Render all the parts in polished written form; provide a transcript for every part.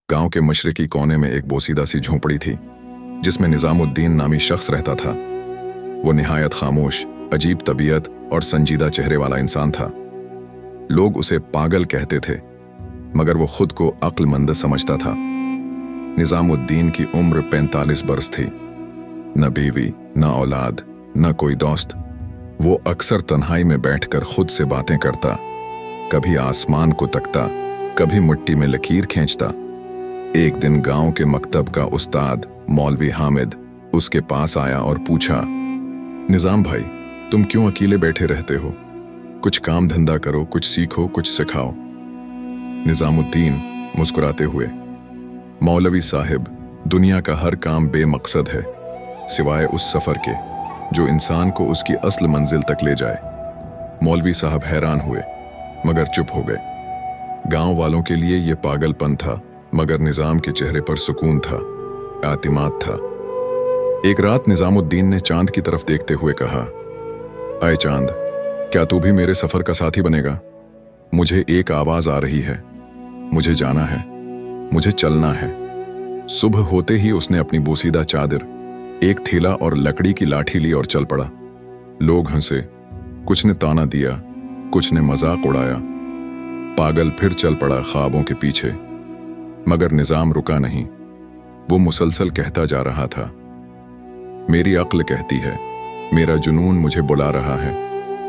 गांव के मशरकी कोने में एक बोसीदा सी झोंपड़ी थी जिसमें निजामुद्दीन नामी शख्स रहता था। वो निहायत खामोश, अजीब तबीयत और संजीदा चेहरे वाला इंसान था। लोग उसे पागल कहते थे मगर वो खुद को अक्लमंद समझता था। निजामुद्दीन की उम्र 45 बरस थी। न बीवी, न औलाद, न कोई दोस्त। वो अक्सर तन्हाई में बैठकर खुद से बातें करता, कभी आसमान को तकता, कभी मिट्टी में लकीर खींचता। एक दिन गांव के मकतब का उस्ताद मौलवी हामिद उसके पास आया और पूछा, निजाम भाई, तुम क्यों अकेले बैठे रहते हो? कुछ काम धंधा करो, कुछ सीखो, कुछ सिखाओ। निजामुद्दीन मुस्कुराते हुए, मौलवी साहिब, दुनिया का हर काम बेमकसद है सिवाय उस सफर के जो इंसान को उसकी असल मंजिल तक ले जाए। मौलवी साहब हैरान हुए मगर चुप हो गए। गांव वालों के लिए यह पागलपन था मगर निजाम के चेहरे पर सुकून था, आतिमाद था। एक रात निजामुद्दीन ने चांद की तरफ देखते हुए कहा, आए चांद, क्या तू भी मेरे सफर का साथी बनेगा? मुझे एक आवाज आ रही है, मुझे जाना है, मुझे चलना है। सुबह होते ही उसने अपनी बोसीदा चादर, एक थैला और लकड़ी की लाठी ली और चल पड़ा। लोग हंसे, कुछ ने ताना दिया, कुछ ने मजाक उड़ाया। पागल फिर चल पड़ा ख्वाबों के पीछे। मगर निजाम रुका नहीं। वो मुसलसल कहता जा रहा था, मेरी अक्ल कहती है, मेरा जुनून मुझे बुला रहा है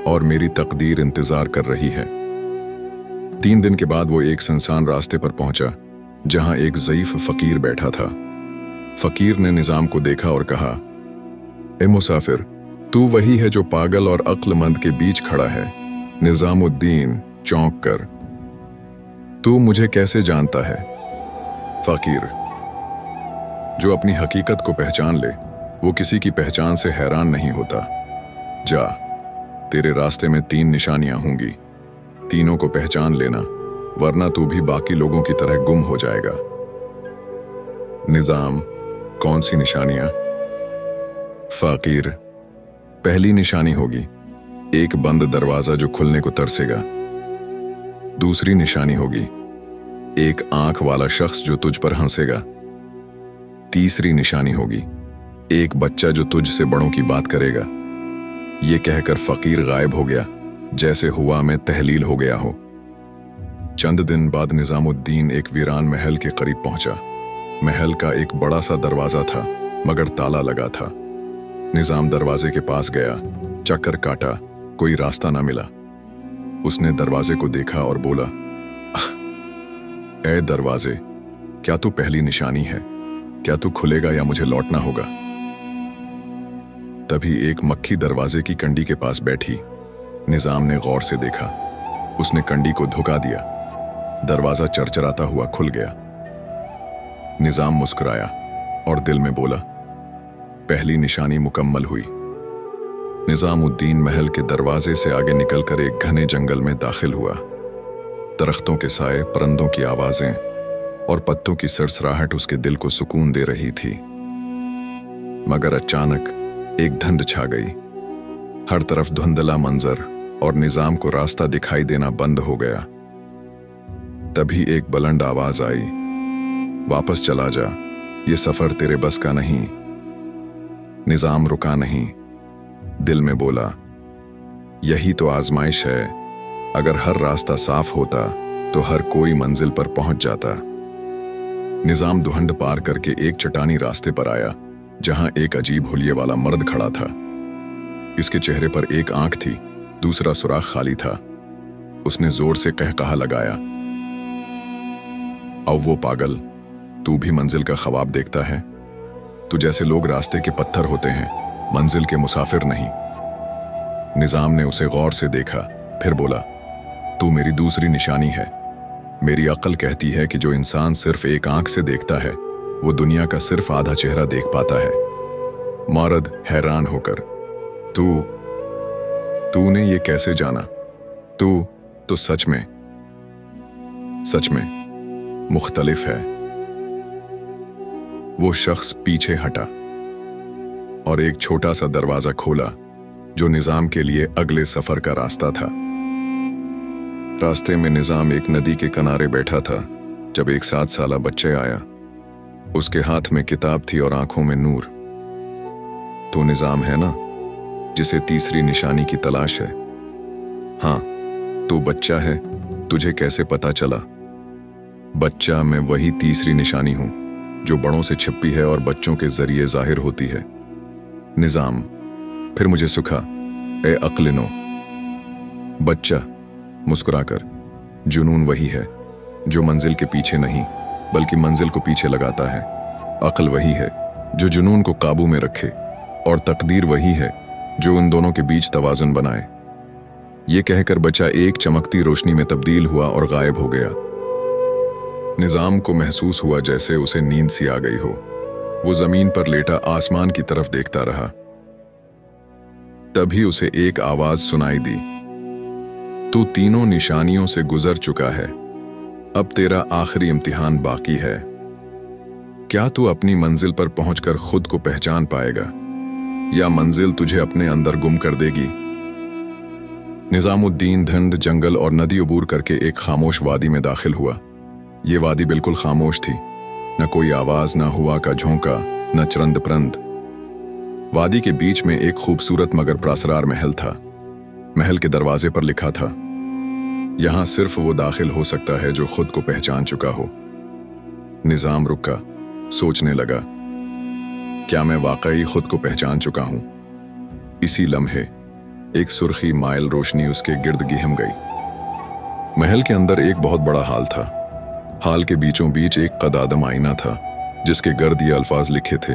और मेरी तकदीर इंतजार कर रही है। 3 दिन के बाद वो एक सुनसान रास्ते पर पहुंचा जहां एक ज़ईफ फकीर बैठा था। फकीर ने निजाम को देखा और कहा, ए मुसाफिर, तू वही है जो पागल और अक्लमंद के बीच खड़ा है। निजामुद्दीन चौंक कर, तू मुझे कैसे जानता है? फकीर, जो अपनी हकीकत को पहचान ले वो किसी की पहचान से हैरान नहीं होता। जा, तेरे रास्ते में 3 निशानियां होंगी, तीनों को पहचान लेना वरना तू भी बाकी लोगों की तरह गुम हो जाएगा। निजाम, कौन सी निशानियां? फकीर, पहली निशानी होगी एक बंद दरवाजा जो खुलने को तरसेगा। दूसरी निशानी होगी एक आंख वाला शख्स जो तुझ पर हंसेगा। तीसरी निशानी होगी एक बच्चा जो तुझ से बड़ों की बात करेगा। ये कहकर फकीर गायब हो गया जैसे हुआ में तहलील हो गया हो। चंद दिन बाद निजामुद्दीन एक वीरान महल के करीब पहुंचा। महल का एक बड़ा सा दरवाजा था मगर ताला लगा था। निजाम दरवाजे के पास गया, चक्कर काटा, कोई रास्ता ना मिला। उसने दरवाजे को देखा और बोला, ए दरवाजे, क्या तू पहली निशानी है? क्या तू खुलेगा या मुझे लौटना होगा? तभी एक मक्खी दरवाजे की कंडी के पास बैठी। निजाम ने गौर से देखा, उसने कंडी को धुका दिया। दरवाजा चरचराता हुआ खुल गया। निजाम मुस्कुराया और दिल में बोला, पहली निशानी मुकम्मल हुई। निजामुद्दीन महल के दरवाजे से आगे निकलकर एक घने जंगल में दाखिल हुआ। दरख्तों के साए, परिंदों की आवाजें और पत्तों की सरसराहट उसके दिल को सुकून दे रही थी। मगर अचानक एक धुंध छा गई। हर तरफ धुंधला मंजर और निजाम को रास्ता दिखाई देना बंद हो गया। तभी एक बुलंद आवाज आई, वापस चला जा, ये सफर तेरे बस का नहीं। निजाम रुका नहीं, दिल में बोला, यही तो आजमाइश है। अगर हर रास्ता साफ होता तो हर कोई मंजिल पर पहुंच जाता। निजाम धुंध पार करके एक चट्टानी रास्ते पर आया जहां एक अजीब हुलिये वाला मर्द खड़ा था। इसके चेहरे पर एक आंख थी, दूसरा सुराख खाली था। उसने जोर से कहकहा लगाया, औ वो पागल, तू भी मंजिल का ख्वाब देखता है? तू जैसे लोग रास्ते के पत्थर होते हैं, मंजिल के मुसाफिर नहीं। निजाम ने उसे गौर से देखा, फिर बोला, तू मेरी दूसरी निशानी है। मेरी अक्ल कहती है कि जो इंसान सिर्फ एक आंख से देखता है वो दुनिया का सिर्फ आधा चेहरा देख पाता है। मर्द हैरान होकर, तूने ये कैसे जाना? तू तो सच में मुख्तलिफ है। वो शख्स पीछे हटा और एक छोटा सा दरवाजा खोला जो निजाम के लिए अगले सफर का रास्ता था। रास्ते में निजाम एक नदी के किनारे बैठा था जब एक 7 साला बच्चा आया। उसके हाथ में किताब थी और आंखों में नूर। तो निजाम है ना, जिसे तीसरी निशानी की तलाश है? हाँ, तू बच्चा है, तुझे कैसे पता चला? बच्चा मैं वही तीसरी निशानी हूं जो बड़ों से छिपी है और बच्चों के जरिए जाहिर होती है। निजाम फिर मुझे सुखा, ए अक्लिनो। बच्चा मुस्कुराकर, जुनून वही है जो मंजिल के पीछे नहीं बल्कि मंजिल को पीछे लगाता है। अक्ल वही है जो जुनून को काबू में रखे, और तकदीर वही है जो उन दोनों के बीच तवाजुन बनाए। ये कहकर बच्चा एक चमकती रोशनी में तब्दील हुआ और गायब हो गया। निजाम को महसूस हुआ जैसे उसे नींद सी आ गई हो। वो जमीन पर लेटा आसमान की तरफ देखता रहा। तभी उसे एक आवाज सुनाई दी, तू तीनों निशानियों से गुजर चुका है, अब तेरा आखिरी इम्तिहान बाकी है। क्या तू अपनी मंजिल पर पहुंचकर खुद को पहचान पाएगा, या मंजिल तुझे अपने अंदर गुम कर देगी? निजामुद्दीन धुंध, जंगल और नदी अबूर करके एक खामोश वादी में दाखिल हुआ। ये वादी बिल्कुल खामोश थी, न कोई आवाज, न हवा का झोंका, न चरंद परंद। वादी के बीच में एक खूबसूरत मगर प्रासरार महल था। महल के दरवाजे पर लिखा था, यहां सिर्फ वो दाखिल हो सकता है जो खुद को पहचान चुका हो। निजाम रुका, सोचने लगा, क्या मैं वाकई खुद को पहचान चुका हूं? इसी लम्हे एक सुर्खी माइल रोशनी उसके गिर्द गिहम गई। महल के अंदर एक बहुत बड़ा हाल था। हाल के बीचों बीच एक कदादम आईना था जिसके गर्द ये अल्फाज लिखे थे,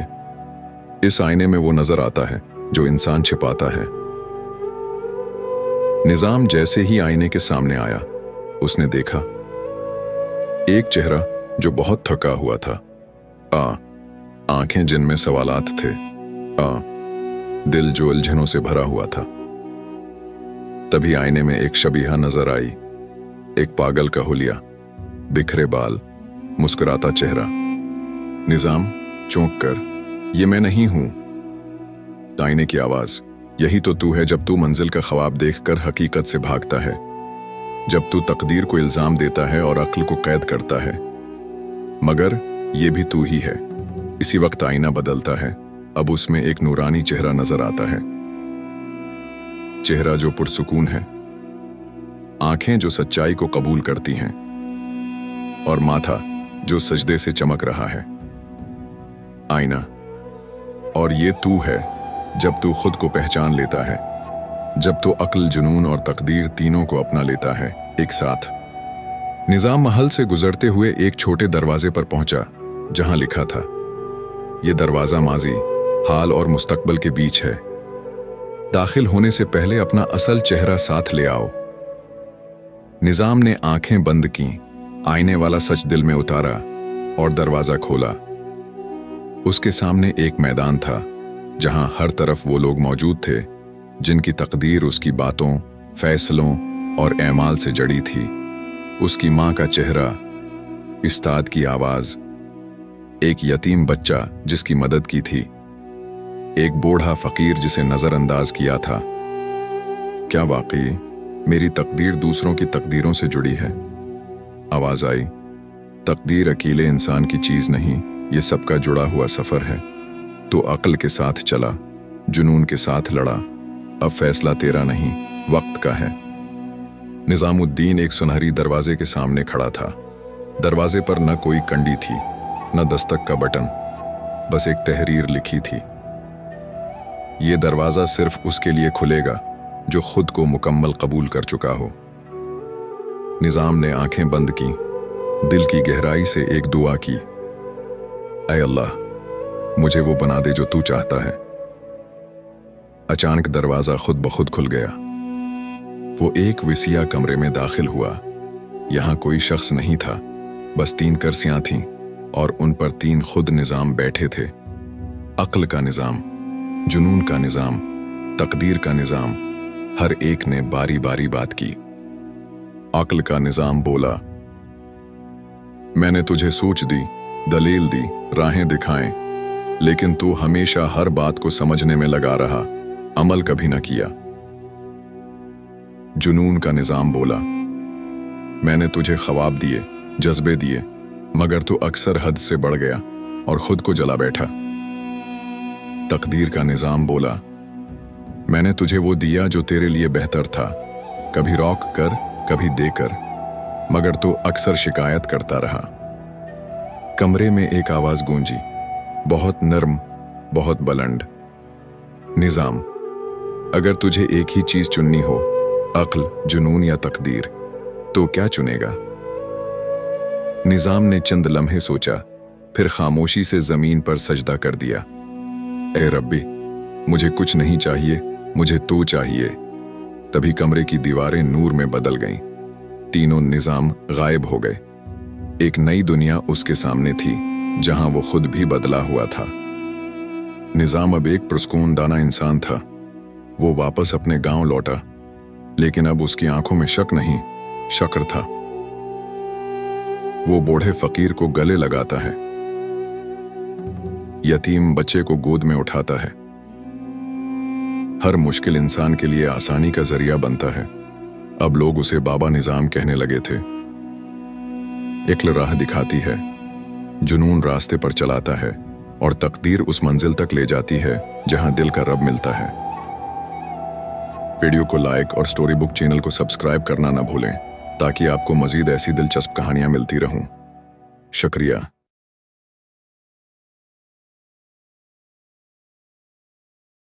इस आईने में वो नजर आता है जो इंसान छिपाता है। निजाम जैसे ही आईने के सामने आया, उसने देखा एक चेहरा जो बहुत थका हुआ था। आंखें जिनमें सवालात थे। दिल जो उलझनों से भरा हुआ था। तभी आईने में एक शबीहा नजर आई, एक पागल का हुलिया, बिखरे बाल, मुस्कुराता चेहरा। निजाम चौंक कर, ये मैं नहीं हूं। आईने की आवाज, यही तो तू है जब तू मंजिल का ख्वाब देखकर हकीकत से भागता है, जब तू तकदीर को इल्जाम देता है और अक्ल को कैद करता है। मगर ये भी तू ही है। इसी वक्त आईना बदलता है। अब उसमें एक नूरानी चेहरा नजर आता है, चेहरा जो पुरसुकून है, आंखें जो सच्चाई को कबूल करती हैं, और माथा जो सजदे से चमक रहा है। आईना, और ये तू है जब तू खुद को पहचान लेता है, जब तू अक्ल, जुनून और तकदीर तीनों को अपना लेता है एक साथ। निजाम महल से गुजरते हुए एक छोटे दरवाजे पर पहुंचा जहां लिखा था, यह दरवाजा माजी, हाल और मुस्तकबल के बीच है। दाखिल होने से पहले अपना असल चेहरा साथ ले आओ। निजाम ने आंखें बंद की, आईने वाला सच दिल में उतारा और दरवाजा खोला। उसके सामने एक मैदान था जहां हर तरफ वो लोग मौजूद थे जिनकी तकदीर उसकी बातों, फैसलों और एमाल से जड़ी थी। उसकी मां का चेहरा, इस्ताद की आवाज, एक यतीम बच्चा जिसकी मदद की थी, एक बूढ़ा फकीर जिसे नजरअंदाज किया था। क्या वाकई मेरी तकदीर दूसरों की तकदीरों से जुड़ी है? आवाज आई, तकदीर अकेले इंसान की चीज नहीं, ये सबका जुड़ा हुआ सफर है। तो अक्ल के साथ चला, जुनून के साथ लड़ा, अब फैसला तेरा नहीं, वक्त का है। निजामुद्दीन एक सुनहरी दरवाजे के सामने खड़ा था। दरवाजे पर न कोई कंडी थी, न दस्तक का बटन, बस एक तहरीर लिखी थी, ये दरवाजा सिर्फ उसके लिए खुलेगा जो खुद को मुकम्मल कबूल कर चुका हो। निजाम ने आंखें बंद की, दिल की गहराई से एक दुआ की, ऐ अल्लाह, मुझे वो बना दे जो तू चाहता है। अचानक दरवाजा खुद ब खुद खुल गया। वो एक विसिया कमरे में दाखिल हुआ। यहां कोई शख्स नहीं था, बस 3 कुर्सियां थीं और उन पर 3 खुद निजाम बैठे थे। अक्ल का निजाम, जुनून का निजाम, तकदीर का निजाम। हर एक ने बारी बारी बात की। अक्ल का निजाम बोला, मैंने तुझे सोच दी, दलील दी, राहें दिखाएं, लेकिन तू हमेशा हर बात को समझने में लगा रहा, अमल कभी न किया। जुनून का निजाम बोला, मैंने तुझे ख्वाब दिए, जज्बे दिए, मगर तू अक्सर हद से बढ़ गया और खुद को जला बैठा। तकदीर का निजाम बोला, मैंने तुझे वो दिया जो तेरे लिए बेहतर था, कभी रोक कर कभी देकर, मगर तू अक्सर शिकायत करता रहा। कमरे में एक आवाज गूंजी, बहुत नर्म, बहुत बुलंद। निजाम, अगर तुझे एक ही चीज चुननी हो, अक्ल, जुनून या तकदीर, तो क्या चुनेगा? निजाम ने चंद लम्हे सोचा, फिर खामोशी से जमीन पर सजदा कर दिया। ए रब्बी, मुझे कुछ नहीं चाहिए, मुझे तू चाहिए। तभी कमरे की दीवारें नूर में बदल गईं। तीनों निजाम गायब हो गए। एक नई दुनिया उसके सामने थी, जहां वो खुद भी बदला हुआ था। निजाम अब एक पुरस्कून दाना इंसान था। वो वापस अपने गांव लौटा, लेकिन अब उसकी आंखों में शक नहीं, शक्र था। वो बूढ़े फकीर को गले लगाता है, यतीम बच्चे को गोद में उठाता है, हर मुश्किल इंसान के लिए आसानी का जरिया बनता है। अब लोग उसे बाबा निजाम कहने लगे थे। इक्ल राह दिखाती है, जुनून रास्ते पर चलाता है, और तकदीर उस मंजिल तक ले जाती है जहां दिल का रब मिलता है। वीडियो को लाइक और स्टोरी बुक चैनल को सब्सक्राइब करना ना भूलें, ताकि आपको मजीद ऐसी दिलचस्प कहानियां मिलती रहूं। शुक्रिया।